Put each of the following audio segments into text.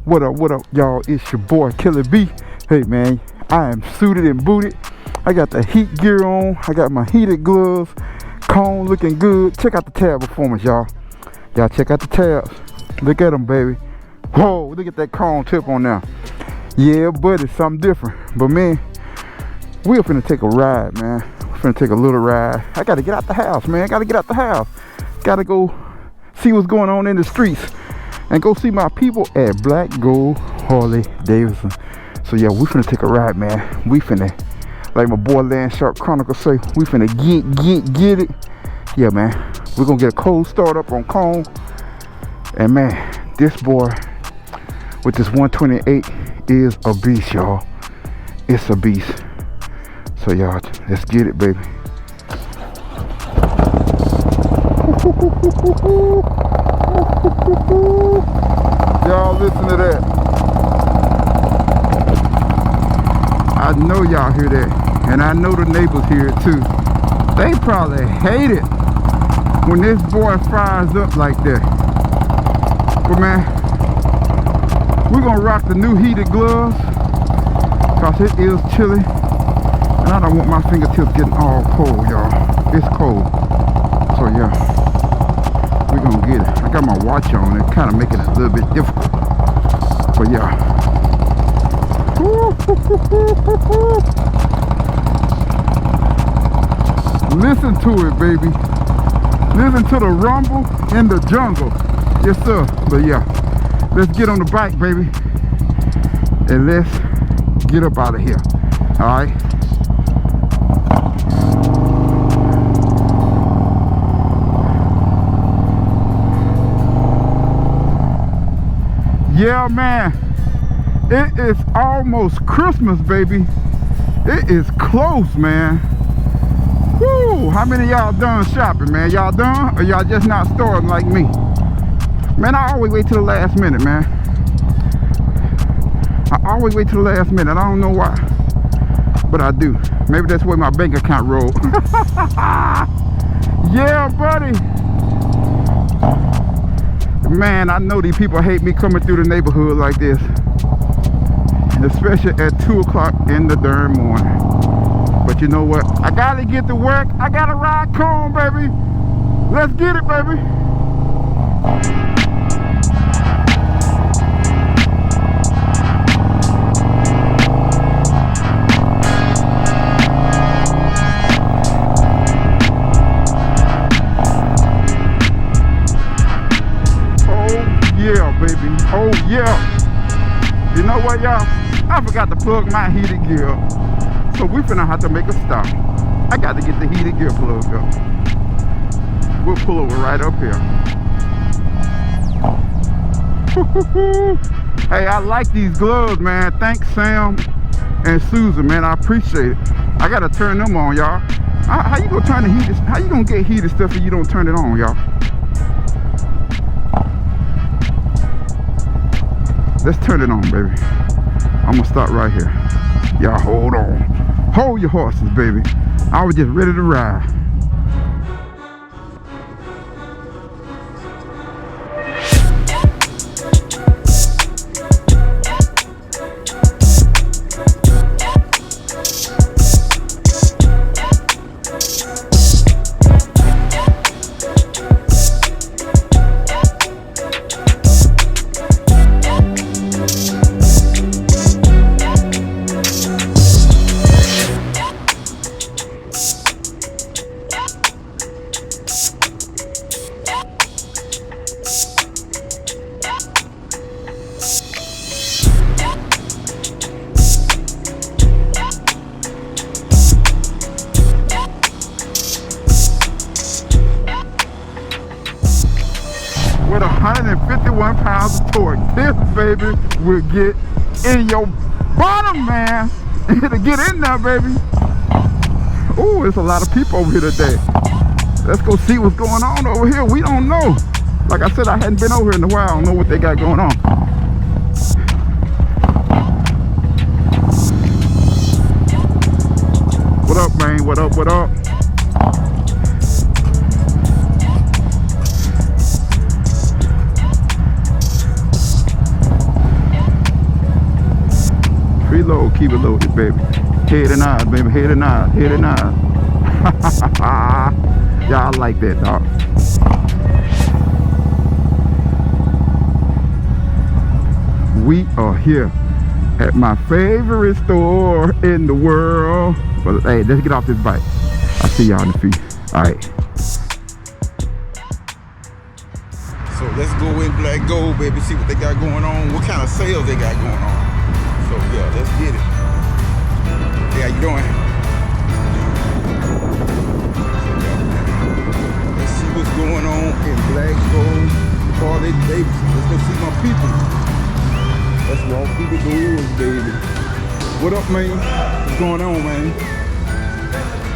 What up, y'all? It's your boy, Killer B. Hey, man, I am suited and booted. I got the heat gear on. I got my heated gloves. Cone looking good. Check out the tab performance, y'all. Y'all check out the tabs. Look at them, baby. Whoa, look at that cone tip on there. Yeah, buddy, something different. But, man, we're finna take a ride, man. We're finna take a little ride. I gotta get out the house, man. Gotta get out the house. Gotta go see what's going on in the streets. And go see my people at Black Gold Harley Davidson. So yeah, we finna take a ride, man. We finna, like my boy Land Sharp Chronicle say, we finna get it. Yeah, man. We're gonna get a cold start up on Cone. And man, this boy with this 128 is a beast, y'all. It's a beast. So y'all, let's get it, baby. Y'all listen to that. I know y'all hear that, and I know the neighbors hear it too. They probably hate it when this boy fires up like that. But man, we're gonna rock the new heated gloves cause it is chilly, and I don't want my fingertips getting all cold, y'all. It's cold. So yeah, we're gonna get it. I got my watch on, it kind of making it a little bit difficult. But yeah. Listen to it, baby. Listen to the rumble in the jungle. Yes, sir. But yeah, let's get on the bike, baby. And let's get up out of here. All right. Yeah, man, it is almost Christmas, baby. It is close, man. Woo! How many of y'all done shopping, man? Y'all done, or y'all just not starting like me? Man, I always wait till the last minute, man. I always wait till the last minute. I don't know why, but I do. Maybe that's the way my bank account rolls. Yeah, buddy. Man, I know these people hate me coming through the neighborhood like this, especially at 2 o'clock in the darn morning. But you know what? I gotta get to work. I gotta ride Cone, baby. Let's get it, baby. Oh yeah. You know what, y'all? I forgot to plug my heated gear up. So we finna have to make a stop. I got to get the heated gear plugged up. We'll pull over right up here. Hey, I like these gloves, man. Thanks, Sam and Susan, man. I appreciate it. I gotta turn them on, y'all. How you gonna turn the heated? How you gonna get heated stuff if you don't turn it on, y'all? Let's turn it on, baby. I'm gonna start right here. Y'all hold on. Hold your horses, baby. I was just ready to ride. With 151 pounds of torque, this baby will get in your bottom, man. It'll get in there, baby. Ooh, there's a lot of people over here today. Let's go see what's going on over here. We don't know. Like I said, I hadn't been over here in a while. I don't know what they got going on. What up, man? What up, what up? low, keep it loaded, baby. Head and eyes, baby, head and eyes, head and eyes. Yeah, I like that, dog. We are here at my favorite store in the world. But hey, let's get off this bike. I'll see y'all in a few. Alright. So let's go in black gold, baby, see what they got going on, what kind of sales they got going on. So yeah, let's get it. Hey, how you doing? Let's see what's going on in black gold, Harley Davidson. Let's go see my people. Let's walk through the doors, baby. What up, man? What's going on, man?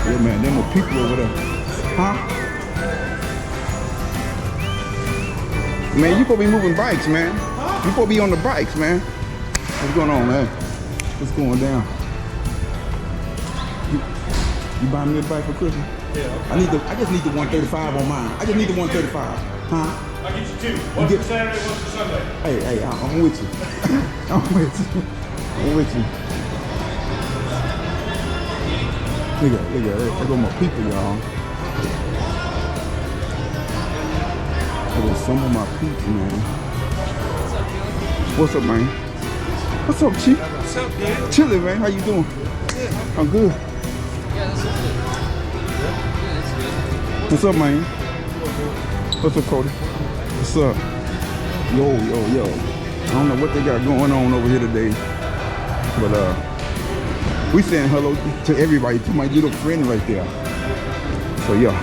Yeah, man, them are people over there. Huh? Man, you supposed to be moving bikes, man. You supposed to be on the bikes, man. What's going on, man? What's going down? You buying me a bike for Christmas? Yeah. I just need the 135 on mine. I just need the 135. Huh? I'll get you two. One for Saturday, one for Sunday. Hey, I'm with you. I'm with you. I'm with you. Look at that. There go my people, y'all. There go some of my people, man. What's up, man? What's up, Chief? What's up, man? Chilling, man. How you doing? Good. I'm good. Yeah, that's good. Yeah, that's good. What's up, man? What's up, Cody? What's up? Yo. I don't know what they got going on over here today, but we saying hello to everybody, to my little friend right there. So yeah,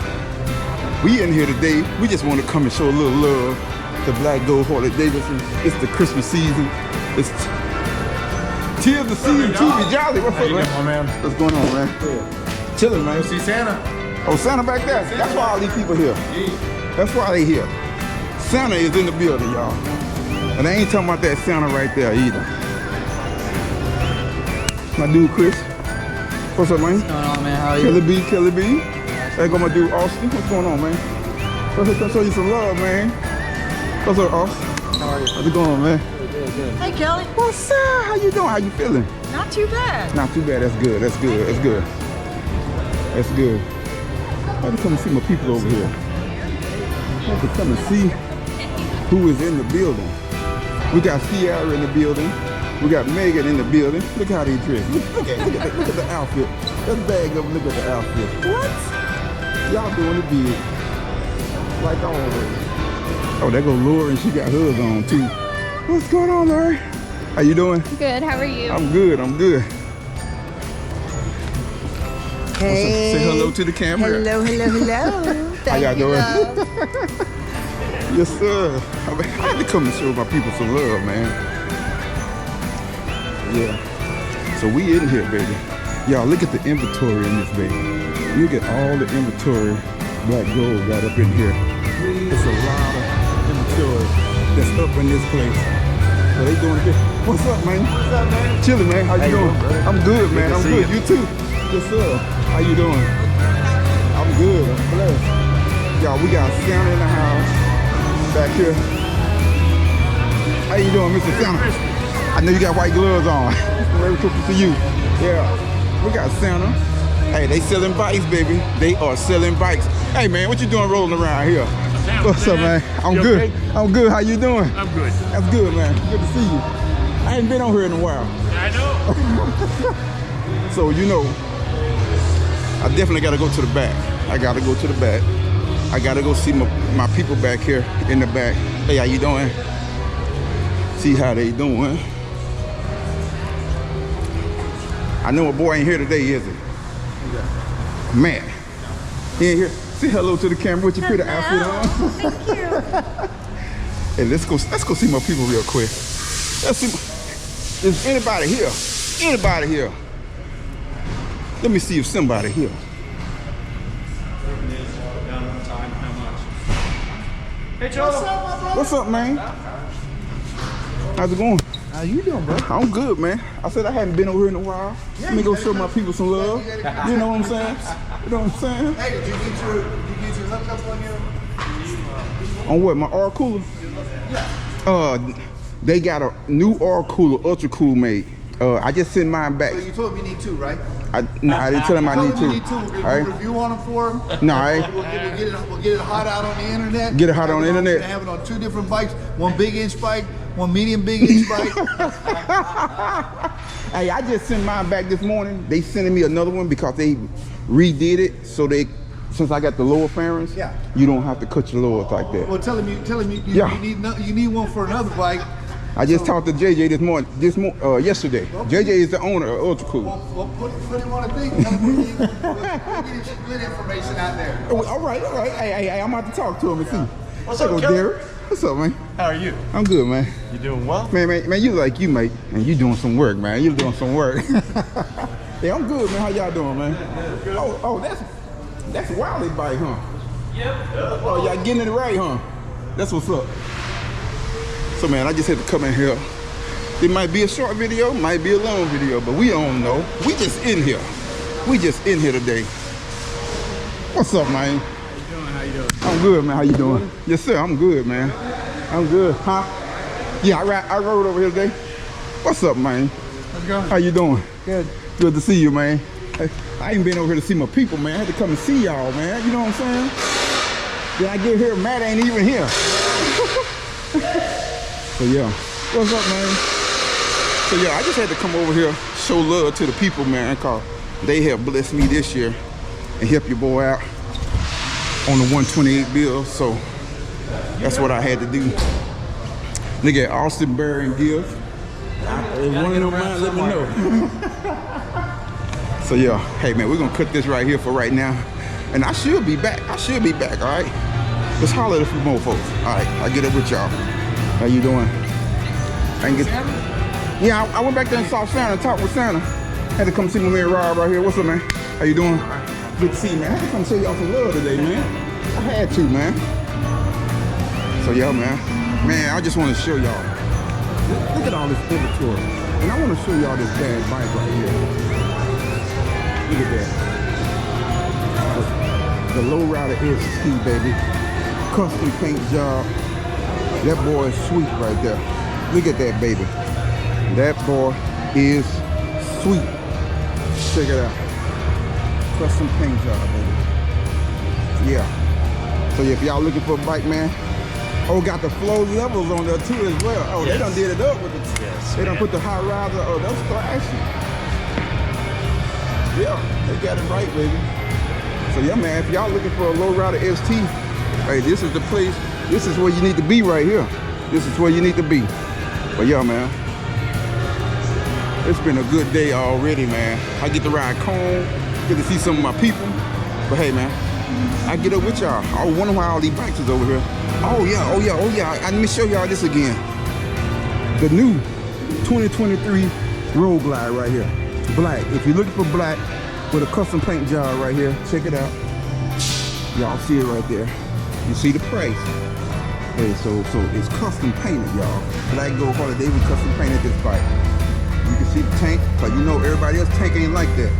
we in here today. We just want to come and show a little love to Black Gold Harley Davidson. It's the Christmas season. It's tis the season to be jolly. What's up, man? What's going on, man? Yeah. Chilling, man. See Santa? Oh, Santa back there. That's why all these people here. That's why they here. Santa is in the building, y'all. And I ain't talking about that Santa right there either. My dude Chris. What's up, man? What's going on, man? How are you? Kelly B. There go my dude Austin. What's going on, man? Let's show you some love, man. What's up, Austin? How are you? How's it going, man? Good. Hey, Kelly. What's up? How you doing? How you feeling? Not too bad. Not too bad. That's good. That's good. That's good. That's good. I had to come and see my people over here. I had to come and see who is in the building. We got Sierra in the building. We got Megan in the building. Look how they dress. Look at the outfit. Let's bag up and look at the outfit. What? Y'all doing the big. Like always. Oh, there go Laura, and she got hers on too. What's going on, Laura? How you doing? Good, how are you? I'm good. Hey. Say hello to the camera. Hello. How y'all doing? Yes, sir. I had to come and show my people some love, man. Yeah. So we in here, baby. Y'all, look at the inventory in this, baby. Look at all the inventory Black Gold got up in here. It's a lot of inventory that's up in this place. So they doing it. What's up, man? What's up, man? Chilling, man. How you doing? Brother? I'm good, man. I'm good. You too. Yes, sir. How you doing? I'm good. I'm blessed. Y'all, we got Santa in the house back here. How you doing, Mr. Santa? I know you got white gloves on. Merry Christmas to you. Yeah. We got Santa. Hey, they selling bikes, baby. They are selling bikes. Hey, man, what you doing rolling around here? What's up, man? I'm good. Okay? I'm good. How you doing? I'm good. That's good, man. Good to see you. I ain't been on here in a while. I know. So, you know, I definitely got to go to the back. I got to go to the back. I got to go see my people back here in the back. Hey, how you doing? See how they doing. I know a boy ain't here today, is he? Man. He ain't here. Say hello to the camera with your pretty outfit on. Thank you. Hey, let's go see my people real quick. Let's see. Is anybody here? Anybody here? Let me see if somebody here. Hey, Joe. What's up, man? How's it going? How you doing, bro? I'm good, man. I said I hadn't been over here in a while. Let me go show my people some love. You know what I'm saying? You know what I'm saying? Hey, did you get your hookup on here? On what, my R cooler? They got a new R cooler, ultra cool made. I just sent mine back. So you told me you need 2, right? No, I didn't tell him I need 2. You need 2. We'll All right. review on them for him. No, all right. We'll get it hot out on the internet. Get it hot on the internet. We're have it on 2 different bikes. 1 big inch bike, 1 medium big inch bike. Hey, I just sent mine back this morning. They sending me another one because they redid it so they, since I got the lower fairings, Yeah. you don't have to cut your lowers like that. Well, tell him you Yeah. you need one for another bike. I just talked to JJ yesterday. JJ is the owner of Ultra Cool. Well, put him on a thing. We'll get you some good information out there. Oh, all right. Hey, I'm about to talk to him and see. What's There up, go Kelly? Derek? What's up, man? How are you? I'm good, man. You doing well? Man, you like you, mate. And you doing some work, man. You doing some work. Yeah, I'm good, man. How y'all doing, man? Oh, that's Wiley bike, huh? Yep. Oh, y'all getting it right, huh? That's what's up. So, man, I just had to come in here. It might be a short video, might be a long video, but we don't know. We just in here. We just in here today. What's up, man? How you doing? I'm good, man. How you doing? Yes, sir. I'm good, man. I'm good. Huh? Yeah, I rode over here today. What's up, man? How's it going? How you doing? Good. Good to see you, man. I ain't been over here to see my people, man. I had to come and see y'all, man. You know what I'm saying? Then I get here, Matt ain't even here. So yeah, what's up, man? So yeah, I just had to come over here, show love to the people, man, cause they have blessed me this year and help your boy out on the 128 bill. So that's what I had to do. Look at Austin Barry and Gibbs. If one of them mind, let me know. So yeah, hey man, we're gonna cut this right here for right now. And I should be back, all right? Let's holler at a few more folks. All right, I'll get up with y'all. How you doing? I can get. Yeah, I went back there and saw Santa, talked with Santa. Had to come see my man Rob right here. What's up, man? How you doing? Good to see you, man. I had to come show y'all some love today, man. I had to, man. So yeah, man. Man, I just want to show y'all. Look at all this inventory. And I want to show y'all this bad bike right here. Look at that. The Lowrider ST, baby. Custom paint job. That boy is sweet right there. Look at that, baby. That boy is sweet. Check it out. Custom paint job, baby. Yeah. So if y'all looking for a bike, man. Oh, got the flow levels on there too as well. Oh, Yes. They done did it up with it. Yes, They done man. put the high riser. Oh, that's flashy. Yeah, they got it right, baby. So yeah, man, if y'all looking for a Lowrider ST, hey, this is the place. This is where you need to be right here. This is where you need to be. But yeah, man, it's been a good day already, man. I get to ride Cone, get to see some of my people. But hey, man, I get up with y'all. I wonder why all these bikes is over here. Oh yeah. Let me show y'all this again. The new 2023 Road Glide right here. Black. If you're looking for black with a custom paint job right here, check it out. Y'all see it right there. You see the price. Hey, so it's custom painted, y'all. Black Gold Harley Davidson custom painted this bike. You can see the tank, but you know everybody else's tank ain't like that.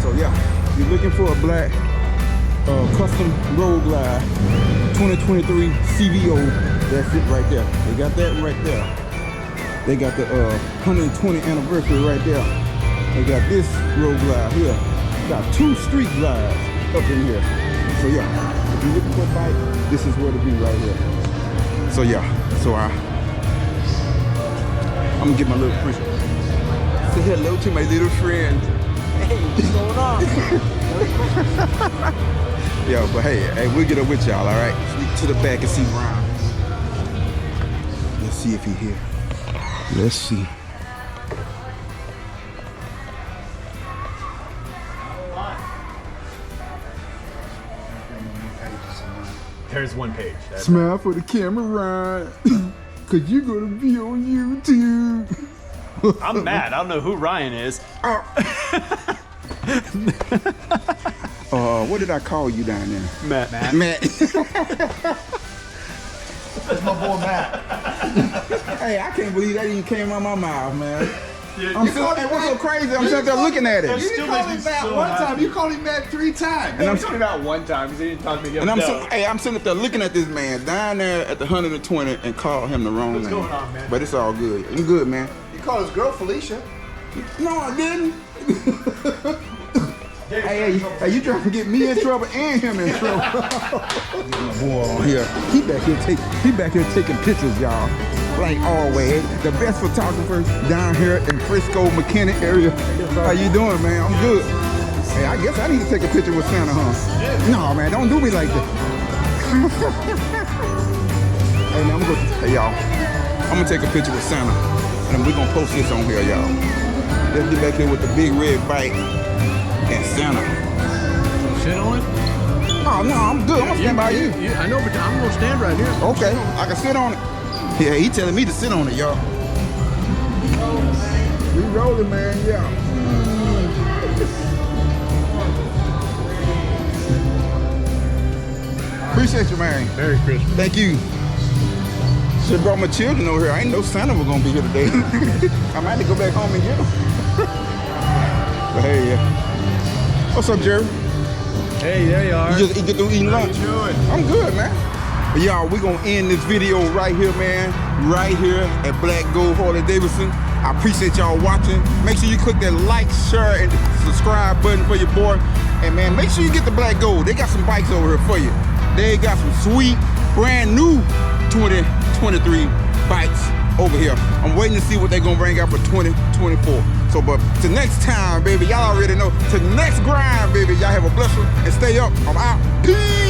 So yeah, if you're looking for a black custom Road Glide 2023 CVO, that's it right there. They got that right there. They got the 120th anniversary right there. They got this Road Glide here. Got 2 street glides up in here. So yeah, if you're looking for a bike, this is where to be right here. So yeah, I'm gonna get my little friend. Say hello to my little friend. Hey, what's going on? Yeah, but hey, we'll get up with y'all, all right? Sneak to the back and see Ron. Let's see if he's here. Let's see. There's one page. Smile for the camera, Ron. Cause you're gonna be on YouTube. I'm mad. I don't know who Ryan is. What did I call you down there? Matt. Matt. That's my boy Matt. Hey, I can't believe that even came out my mouth, man. Yeah, I'm still, hey, what's so crazy? I'm sitting there looking at it. You didn't call him Matt one time. You called him Matt 3 times. And I'm talking about one time because he didn't talk to me. And I'm sitting up there looking at this man down there at the 120 and call him the wrong name. What's going on, man? But it's all good. I'm good, man. called his girl Felicia. No, I didn't. Hey, you trying to get me in trouble and him in trouble? Boy on here, he back here taking pictures, y'all. Like always, the best photographer down here in Frisco, McKinney area. How you doing, man? I'm good. Hey, I guess I need to take a picture with Santa, huh? Yeah. No, man, don't do me like that. Hey, man, hey, y'all. I'm gonna take a picture with Santa, and we're gonna post this on here, y'all. Let's get back here with the big red bike and Santa. Sit on it? Oh, no, I'm good. I'm gonna stand by you. I know, but I'm gonna stand right here. Okay, I can sit on it. Yeah, he telling me to sit on it, y'all. We rolling, man, yeah. Appreciate you, man. Merry Christmas. Thank you. Should brought my children over here. I ain't know Santa was gonna be here today. I might have to go back home and get them. But hey, yeah. What's up, Jerry? Hey, there you are. You just through eating lunch? How you doing? I'm good, man. But y'all, we gonna end this video right here, man. Right here at Black Gold Harley Davidson. I appreciate y'all watching. Make sure you click that like, share, and subscribe button for your boy. And man, make sure you get the Black Gold. They got some bikes over here for you. They got some sweet, brand new 2023 bikes over here. I'm waiting to see what they're gonna bring out for 2024. So, but till next time, baby, y'all already know. Till next grind, baby, y'all have a blessing and stay up. I'm out. Peace.